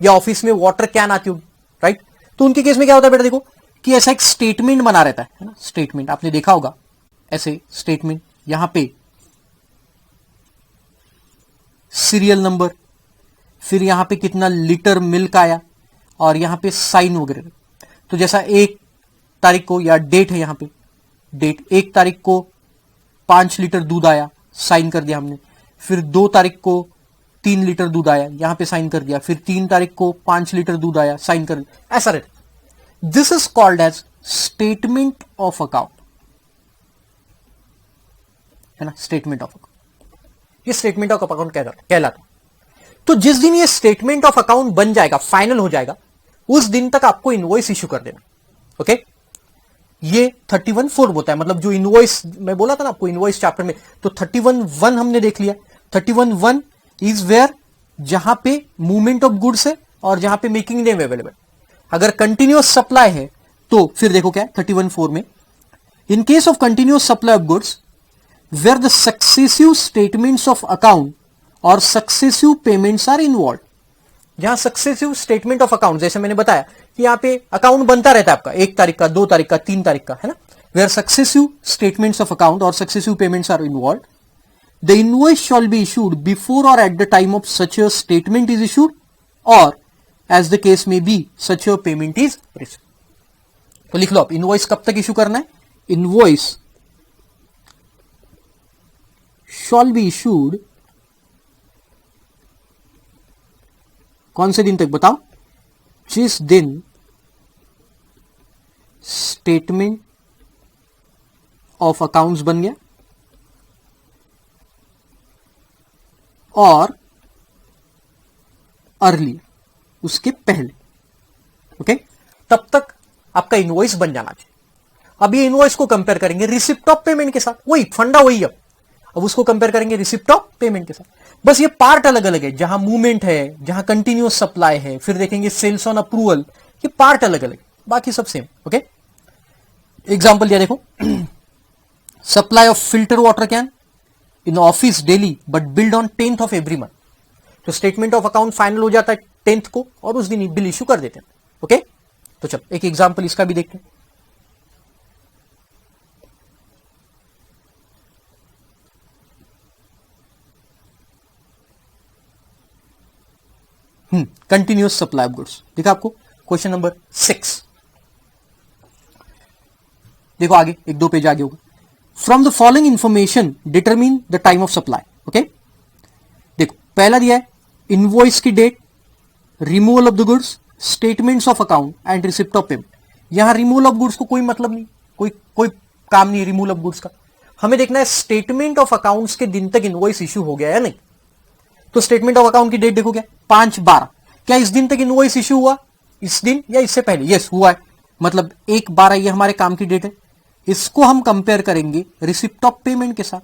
या ऑफिस में वाटर कैन आती होगी, राइट, तो उनके केस में क्या होता है बेटा, देखो कि ऐसा एक स्टेटमेंट बना रहता है ना, स्टेटमेंट आपने देखा होगा, ऐसे स्टेटमेंट, यहां पे सीरियल नंबर, फिर यहां पे कितना लीटर मिल्क आया और यहां पे साइन वगैरह। तो जैसा 1 तारीख को, या डेट है यहां पे, डेट 1 तारीख को 5 लीटर दूध आया, साइन कर दिया हमने, फिर 2 तारीख को 3 लीटर दूध आया, यहां पे साइन कर दिया, फिर 3 तारीख को 5 लीटर दूध आया, साइन कर दिया, ऐसा रहता। This is called as statement of account, है ना, स्टेटमेंट ऑफ अकाउंट, ये स्टेटमेंट ऑफ अकाउंट कहलाता। तो जिस दिन ये स्टेटमेंट ऑफ अकाउंट बन जाएगा, फाइनल हो जाएगा, उस दिन तक आपको इनवॉइस इश्यू कर देना। ओके, ये 31(4) होता है, मतलब जो इनवॉइस मैं बोला था ना आपको इनवॉइस चैप्टर में, तो 31(1) हमने देख लिया। 31(1) इज वेयर जहां पे मूवमेंट ऑफ गुड्स है और जहां पे मेकिंग देम अवेलेबल। अगर कंटिन्यूअस सप्लाई है तो फिर देखो क्या है 31(4) में, in case of continuous supply of goods where the successive statements of account और सक्सेसिव पेमेंट्स आर इन्वॉल्व। जहां सक्सेसिव स्टेटमेंट ऑफ अकाउंट, जैसे मैंने बताया कि यहां पे अकाउंट बनता रहता है आपका 1 तारीख का, 2 तारीख का, 3 तारीख का, है ना, where successive statements of account और successive payments are involve, the invoice shall be issued before or at the time of such a statement is issued or as the case may be such a payment is received। तो लिख लो आप invoice कब तक issue करना है, invoice shall be issued कौन से दिन तक बताओ, जिस दिन स्टेटमेंट ऑफ अकाउंट्स बन गया और अर्ली, उसके पहले। ओके, तब तक आपका इनवॉइस बन जाना चाहिए। अब ये इनवॉइस को कंपेयर करेंगे रिसिप्ट ऑफ पेमेंट के साथ, वही फंडा वही। अब उसको कंपेयर करेंगे रिसिप्ट ऑफ पेमेंट के साथ, बस ये पार्ट अलग अलग है, जहां मूवमेंट है, जहां कंटिन्यूअस सप्लाई है, फिर देखेंगे सेल्स ऑन अप्रूवल, ये पार्ट अलग अलग, बाकी सब सेम। ओके, एग्जांपल दिया देखो, supply of filter water can in office daily but build on 10th of every month. तो स्टेटमेंट ऑफ अकाउंट फाइनल हो जाता है 10th को और उस दिन बिल इश्यू कर देते हैं। ओके, तो चलो एक एग्जांपल इसका भी देखते हैं। कंटिन्यूअस सप्लाई ऑफ गुड्स, देखा आपको क्वेश्चन नंबर 6। देखो आगे एक दो पेज आगे होगा। From the following information determine the time of supply. Okay, देखो पहला दिया है इनवॉइस की date, removal of the goods, statements of account and receipt of payment. यहां रिमूवल ऑफ गुड्स को कोई मतलब नहीं, कोई काम नहीं है रिमूवल ऑफ गुड्स का। हमें देखना है स्टेटमेंट ऑफ अकाउंट्स के दिन तक इनवॉइस इश्यू हो गया है नहीं। तो स्टेटमेंट ऑफ अकाउंट की डेट देखो क्या 5/12, क्या इस दिन तक इनवॉइस इश्यू हुआ, इस दिन या इससे पहले? यस हुआ है, मतलब 1/12 ये हमारे काम की डेट है। इसको हम कंपेयर करेंगे रिसिप्ट ऑफ पेमेंट के साथ,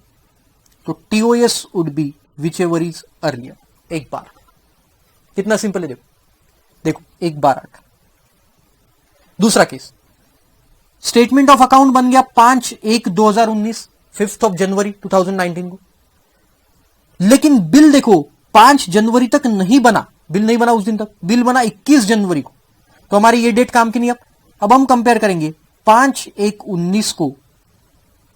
तो TOS would be which ever is earlier, 1/12। कितना सिंपल है, देखो देखो 1/12। दूसरा केस, स्टेटमेंट ऑफ अकाउंट बन गया 5/1/2019, 5th ऑफ जनवरी 2019 को, लेकिन बिल देखो 5 जनवरी तक नहीं बना, बिल नहीं बना उस दिन तक, बिल बना 21 जनवरी को। तो हमारी ये डेट काम की नहीं। अब हम कंपेयर करेंगे 5/1/19 को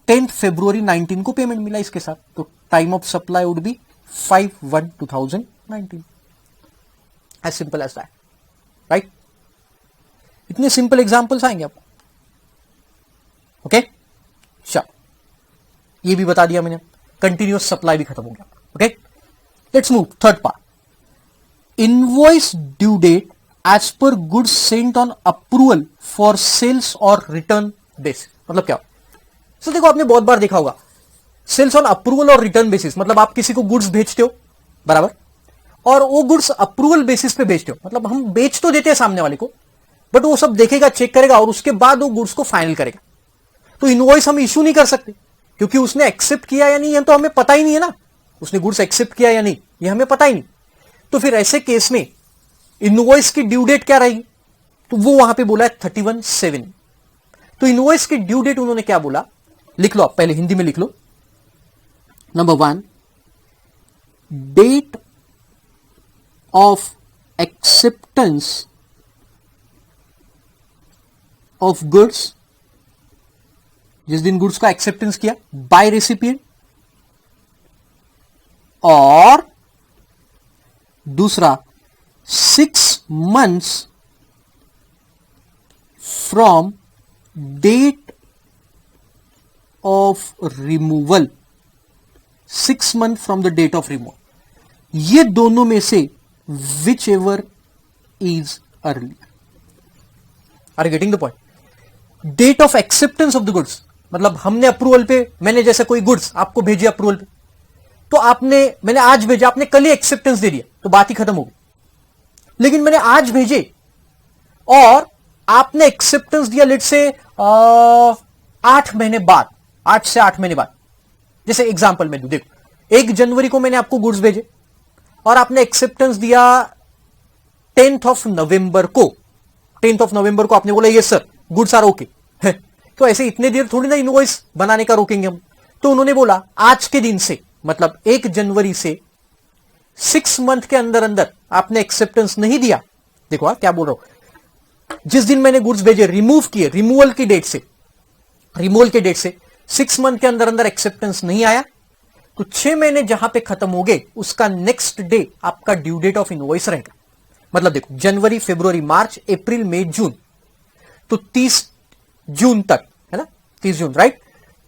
10th फरवरी 19 को पेमेंट मिला इसके साथ, तो time of supply would be 5/1/2019। As simple as that, right? इतने सिंपल एग्जांपल्स आएंगे आपको। ओके, चलो ये भी बता दिया मैंने, कंटिन्यूअस सप्लाई भी खत्म हो गया। Okay, let's move third part, invoice due date as per goods sent on approval for sales और रिटर्न बेसिस। मतलब क्या? सो देखो आपने बहुत बार देखा होगा सेल्स ऑन अप्रूवल और रिटर्न बेसिस, मतलब आप किसी को गुड्स भेजते हो बराबर, और वो गुड्स अप्रूवल बेसिस पे भेजते हो, मतलब हम बेच तो देते हैं सामने वाले को, बट वो सब देखेगा, चेक करेगा और उसके बाद वो गुड्स को फाइनल करेगा। तो इनवॉइस हम इश्यू नहीं कर सकते क्योंकि उसने एक्सेप्ट किया या नहीं है तो हमें पता ही नहीं है ना, उसने गुड्स एक्सेप्ट किया या नहीं ये हमें पता ही नहीं। तो फिर ऐसे केस में इनवॉइस की ड्यू डेट क्या रहेगी? तो वो वहां पे बोला है 31/7। तो इनवॉइस की ड्यू डेट उन्होंने क्या बोला, लिख लो आप, पहले हिंदी में लिख लो। Number 1, date of acceptance of goods, जिस दिन गुड्स का एक्सेप्टेंस किया बाय रेसिपिएंट, और दूसरा 6 months from date of removal, 6 month from the date of removal. ये दोनों में से whichever is earlier. Are you getting the point? Date of acceptance of the goods, मतलब हमने अप्रूवल पे, मैंने जैसे कोई गुड्स आपको भेजे अप्रूवल पे, तो मैंने आज भेजा, आपने कल ही एक्सेप्टेंस दे दिया तो बात ही खत्म हो गई। लेकिन मैंने आज भेजे और आपने एक्सेप्टेंस दिया लेट से 8 महीने बाद, 8 से 8 महीने बाद। जैसे एग्जांपल में दूं, देखो 1 जनवरी को मैंने आपको गुड्स भेजे और आपने एक्सेप्टेंस दिया 10th ऑफ नवंबर को। 10th ऑफ नवंबर को आपने बोला ये सर गुड्स आर ओके। तो ऐसे इतने देर थोड़ी ना इनवॉइस बनाने का रोकेंगे हम। तो उन्होंने बोला आज के दिन से, मतलब 1 जनवरी से 6 मंथ के अंदर अंदर आपने एक्सेप्टेंस नहीं दिया, देखो क्या बोल रहा हूं, जिस दिन मैंने गुड्स भेजे, रिमूव किए, रिमूवल की डेट से 6 मंथ के अंदर अंदर एक्सेप्टेंस नहीं आया, तो 6 महीने जहां पे खत्म हो गए उसका नेक्स्ट डे आपका ड्यू डेट ऑफ इनवॉइस रहेगा। मतलब देखो जनवरी, फरवरी, मार्च, अप्रैल, मई, जून, तो 30 जून तक है ना, 30 जून राइट।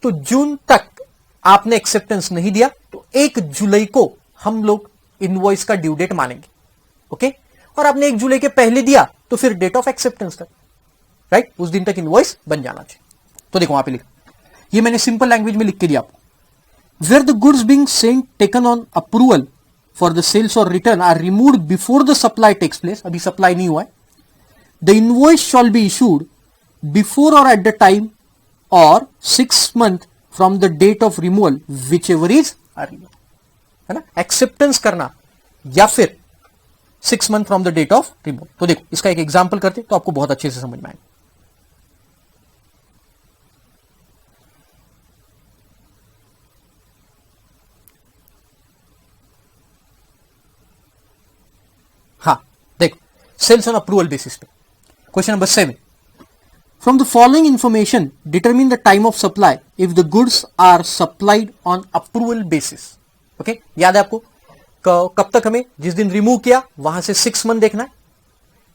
तो जून तक आपने एक्सेप्टेंस नहीं दिया तो 1 जुलाई को हम लोग इनवॉइस का ड्यू डेट मानेंगे। ओके, और आपने 1 जुलाई के पहले दिया तो फिर डेट ऑफ एक्सेप्टेंस तक, राइट, उस दिन तक इनवॉइस बन जाना चाहिए। तो देखो वहां पे लिखा, ये मैंने सिंपल लैंग्वेज में लिख के दिया आपको। Where the goods being sent taken on approval for the sales और return are removed before the supply takes place, अभी सप्लाई नहीं हुआ है, the invoice shall be issued before और एट द टाइम और 6 month from the date of removal whichever is earlier, है ना, acceptance करना या फिर 6 month from the date of removal. तो देखो इसका एक एग्जांपल करते तो आपको बहुत अच्छे से समझ में आएगा। हाँ देखो, सेल्स ऑन अप्रूवल बेसिस पे question number 7, from the following information determine the time of supply if the goods are supplied on approval basis. Okay, याद है आपको कब तक हमें जिस दिन रिमूव किया वहां से 6 मंथ देखना है,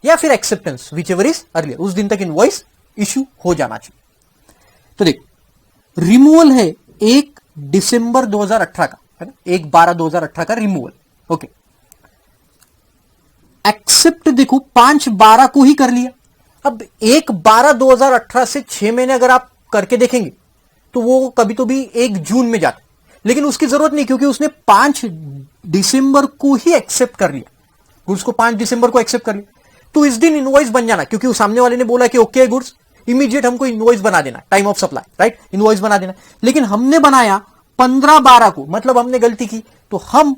या फिर acceptance which ever is earlier, उस दिन तक इनवॉइस इश्यू हो जाना चाहिए। तो देख, रिमूवल है 1 दिसंबर 2018 का, है ना, 1/12/2018 का रिमूवल। ओके, एक्सेप्ट देखो 5/12 को ही कर लिया। अब 1/12/2018 से 6 महीने अगर आप करके देखेंगे तो वो कभी तो भी 1 जून में जाता, लेकिन उसकी जरूरत नहीं, क्योंकि उसने 5 दिसंबर को ही एक्सेप्ट कर लिया, गुड्स को 5 दिसंबर को एक्सेप्ट कर लिया, तो इस दिन इनवॉइस बन जाना, क्योंकि उस सामने वाले ने बोला कि ओके गुड्स, इमीडिएट हमको इनवॉइस बना देना, time of supply, right, invoice बना देना। लेकिन हमने बनाया 15/12 को, मतलब हमने गलती की, तो हम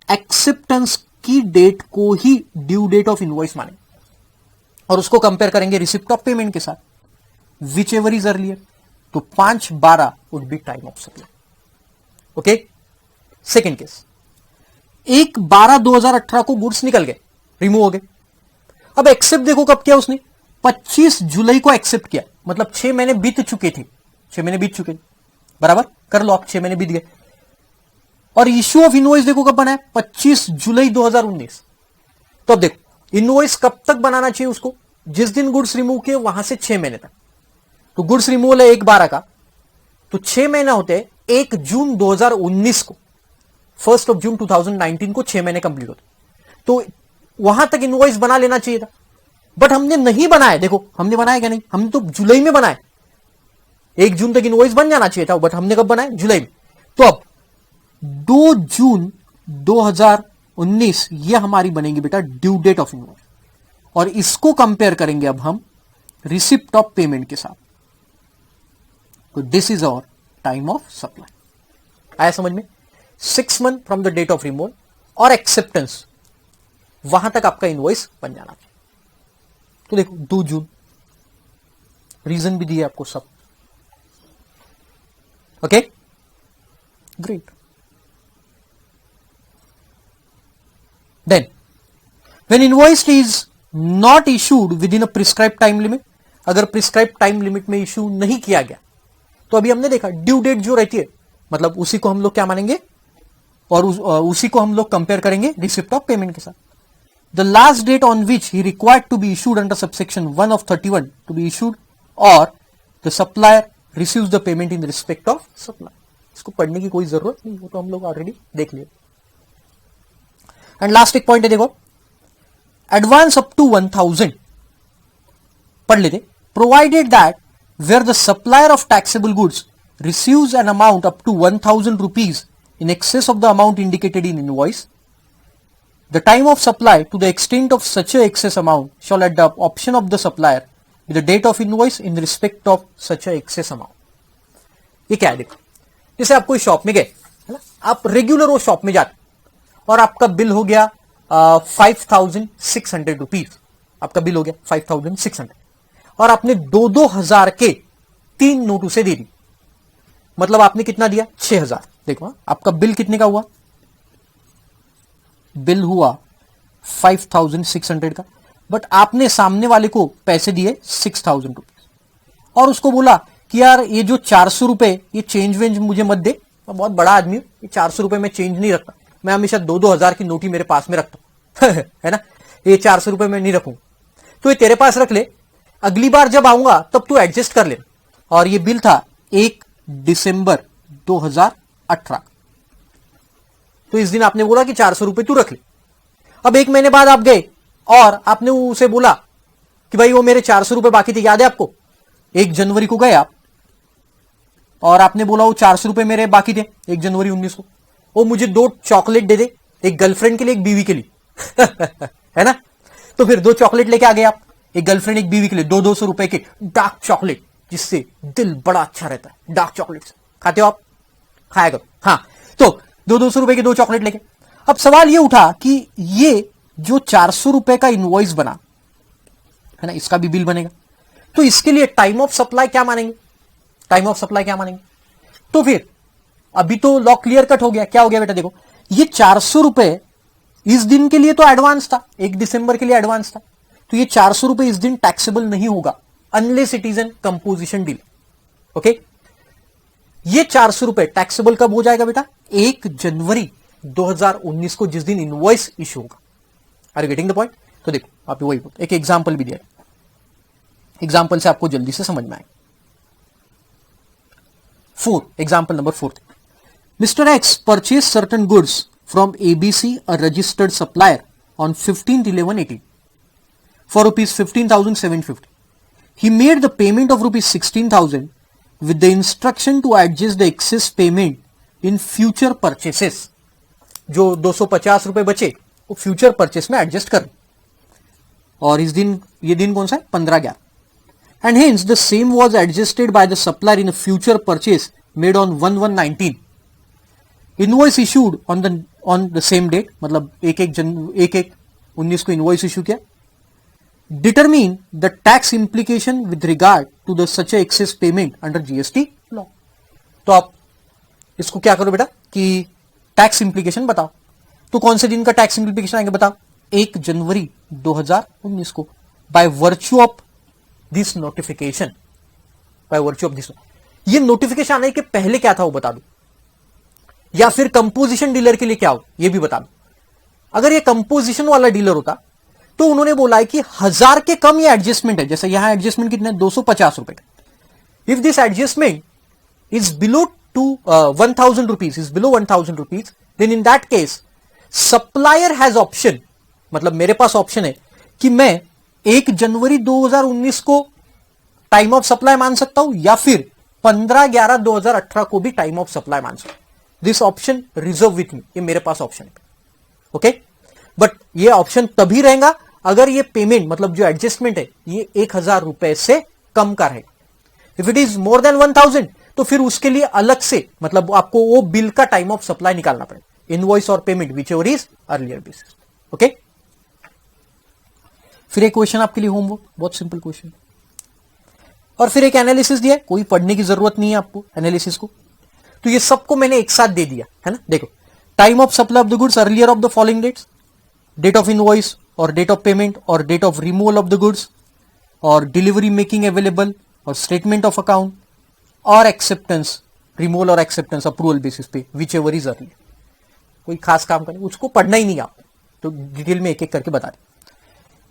एक्सेप्टेंस की डेट को ही ड्यू डेट ऑफ इनवॉइस मानेंगे और उसको कंपेयर करेंगे रिसिप्ट ऑफ पेमेंट के साथ, विच एवर इज अर्लियर। तो 5/12 would be time of supply. Okay, second case, 1/12/2018 को गुड्स निकल गए, रिमूव हो गए। अब एक्सेप्ट देखो कब किया उसने, 25 जुलाई को एक्सेप्ट किया, मतलब 6 महीने बीत चुके थे, 6 महीने बीत चुके, बराबर कर लो आप, 6 महीने बीत गए। और इश्यू ऑफ इनवॉइस देखो कब बना है, 25 जुलाई 2019। तो अब देखो इनवॉइस कब तक बनाना चाहिए उसको, जिस दिन गुड्स रिमूव किए वहां से 6 महीने तक। तो गुड्स रिमूवल है 1/12 का, तो 6 महीना होते हैं 1 जून 2019 को, 1 जून 2019 को 6 महीने कंप्लीट होते, तो वहां तक इनवॉइस बना लेना चाहिए था। बट हमने नहीं बनाया, देखो हमने बनाया क्या, नहीं, हमने तो जुलाई में बनाया, 1 जून तक इनवॉइस बन जाना चाहिए था, बट हमने कब बनाया, जुलाई में। तो अब 2 जून 2019 ये हमारी बनेगी बेटा ड्यू डेट ऑफ इनवॉइस, और इसको कंपेयर करेंगे अब हम रिसिप्ट ऑफ पेमेंट के साथ। तो this is our time of supply. आया समझ में? 6 month from the date of removal और एक्सेप्टेंस, वहां तक आपका इनवॉइस बन जाना चाहिए। तो देखो 2 जून, रीजन भी दिया आपको सब। Okay, great. Then when invoice is not issued within a prescribe time limit, अगर प्रिस्क्राइब टाइम लिमिट में इशू नहीं किया गया, तो अभी हमने देखा ड्यू डेट जो रहती है, मतलब उसी को हम लोग क्या मानेंगे, और उसी को हम लोग कंपेयर करेंगे रिसिप्ट ऑफ पेमेंट के साथ। The last date on which he required to be issued under subsection 1 of 31 to be issued, or the supplier receives the payment in respect of supply. इसको पढ़ने की कोई जरूरत नहीं, वो तो हम लोग ऑलरेडी देख लिए। एंड लास्ट एक पॉइंट है, देखो एडवांस अप टू 1000 पढ़ लेते, provided that where the supplier of taxable goods receives an amount up to 1000 rupees in excess of the amount indicated in invoice, the time of supply to the extent of such a excess amount shall at the option of the supplier with the date of invoice in respect of such a excess amount. ये क्या है, देखो जैसे आप कोई shop में गए, है ना, आप रेगुलर वो शॉप में जाते और आपका बिल हो गया 5600 रुपीज, आपका बिल हो गया 5600, और आपने 2,000 के 3 नोट उसे दे दी, मतलब आपने कितना दिया, 6000। देखो आपका बिल कितने का हुआ, बिल हुआ 5600 का, बट आपने सामने वाले को पैसे दिए 6000 रुपीज, और उसको बोला कि यार ये जो 400 रुपए ये चेंज वेंज मुझे मत दे, मैं बहुत बड़ा आदमी हूं, ये 400 रुपए मैं चेंज नहीं रखता, मैं हमेशा 2-2000 की नोट ही मेरे पास में रखता हूं है ना, ये 400 रुपए मैं नहीं रखूंगा, तो ये तेरे पास रख ले, अगली बार जब आऊंगा तब तू एडजस्ट कर ले। और ये बिल था 1 दिसंबर 2018, तो इस दिन आपने बोला कि 400 रुपए तू रख ले। अब 1 महीने बाद आप गए और आपने उसे बोला कि भाई वो मेरे 400 रुपए बाकी थे, याद है आपको, 1 जनवरी को गए आप और आपने बोला वो 400 रुपए मेरे बाकी थे 1 जनवरी 19 को, वो मुझे 2 चॉकलेट दे दे, एक गर्लफ्रेंड के लिए एक बीवी के लिए है ना, तो फिर 2 चॉकलेट लेके आ गए आप, एक गर्लफ्रेंड एक बीवी के लिए, 200 रुपए के डार्क चॉकलेट, जिससे दिल बड़ा अच्छा रहता है, डार्क चॉकलेट खाते हो आप, खाया करो, हाँ, तो 200 रुपए के 2 चॉकलेट लेके। अब सवाल ये उठा कि ये जो 400 रुपए का इनवॉइस बना है ना, इसका भी बिल बनेगा, तो इसके लिए टाइम ऑफ सप्लाई क्या मानेंगे, टाइम ऑफ सप्लाई क्या मानेंगे, तो फिर अभी तो लॉ क्लियर कट हो गया, क्या हो गया बेटा, देखो ये 400 रुपए इस दिन के लिए तो एडवांस था, 1 दिसंबर के लिए एडवांस था, तो ये 400 रुपए इस दिन टैक्सेबल नहीं होगा unless it is an composition deal. Okay, ये 400 रुपए टैक्सेबल कब हो जाएगा बेटा? 1 जनवरी 2019 को, जिस दिन इनवॉइस इशू होगा। Are you getting the point? तो देखो आप वही एक एग्जांपल भी दिया, एग्जांपल से आपको जल्दी से समझ में आएगा। 4, example number 4, Mr. X purchased certain goods from ABC, a registered supplier, on 15/11/18 for rupees 15,750. He made the payment of rupees 16,000 with the instruction to adjust the excess payment in future purchases. जो 250 रुपए बचे वो future purchase में adjust कर, और इस दिन, ये दिन कौन सा है? 15/11, and hence the same was adjusted by the supplier in a future purchase made on 1/1/19. Invoice issued on the same date, मतलब 1/1/19 को इनवॉइस इशू किया। Determine the tax implication with regard to the such a excess payment under GST law. तो आप इसको क्या करो बेटा कि टैक्स इंप्लीकेशन बताओ। तो कौन से दिन का टैक्स इंप्लीकेशन आएंगे बताओ? 1 जनवरी 2019 को, by virtue of this notification, by virtue of this. ये नोटिफिकेशन आने के पहले क्या था वो बता दो, या फिर कंपोजिशन डीलर के लिए क्या हो ये भी बता दो। अगर ये कंपोजिशन वाला डीलर होता तो उन्होंने बोला है कि 1000 के कम ये एडजस्टमेंट है, जैसे यहां एडजस्टमेंट कितना है? 250 रुपए का। If this adjustment is below 1000 rupees, is below 1000 rupees, then in that case supplier has option, मतलब मेरे पास ऑप्शन है कि मैं 1 जनवरी 2019 को टाइम ऑफ सप्लाई मान सकता हूं, या फिर 15/11/2018 को भी टाइम ऑफ सप्लाई मान सकता हूं। This option reserve with me, ये मेरे पास ऑप्शन है। ओके, बट ये ऑप्शन तभी रहेगा अगर ये पेमेंट, मतलब जो एडजस्टमेंट है, ये 1000 रुपए से कम का रहेगा। If it is more than 1000 तो फिर उसके लिए अलग से, मतलब आपको वो बिल का टाइम ऑफ सप्लाई निकालना पड़ेगा, इनवॉइस और payment whichever is earlier basis. Okay, फिर एक क्वेश्चन आपके लिए होमवर्क, बहुत सिंपल क्वेश्चन, और फिर एक एनालिसिस दिया है, कोई पढ़ने की जरूरत नहीं है आपको एनालिसिस को। तो ये सबको मैंने एक साथ दे दिया है ना। देखो, time of supply of the goods earlier of the following dates, date of invoice और डेट ऑफ पेमेंट और date of removal of the goods और डिलीवरी मेकिंग अवेलेबल और स्टेटमेंट ऑफ अकाउंट और एक्सेप्टेंस, रिमूवल और acceptance approval basis पे, whichever is earlier. कोई खास काम करें, उसको पढ़ना ही नहीं आपको, तो डिटेल में एक एक करके बता दें।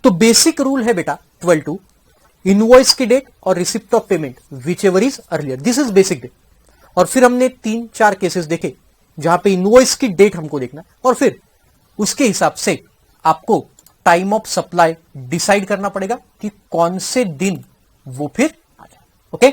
तो बेसिक रूल है बेटा 12 इनवॉइस की डेट और receipt of payment whichever is earlier, this is basic date. और फिर हमने 3-4 केसेस देखे जहां पे इनवॉइस की डेट हमको देखना, और फिर उसके हिसाब से आपको टाइम ऑफ सप्लाई डिसाइड करना पड़ेगा कि कौन से दिन वो फिर आ जाए। ओके।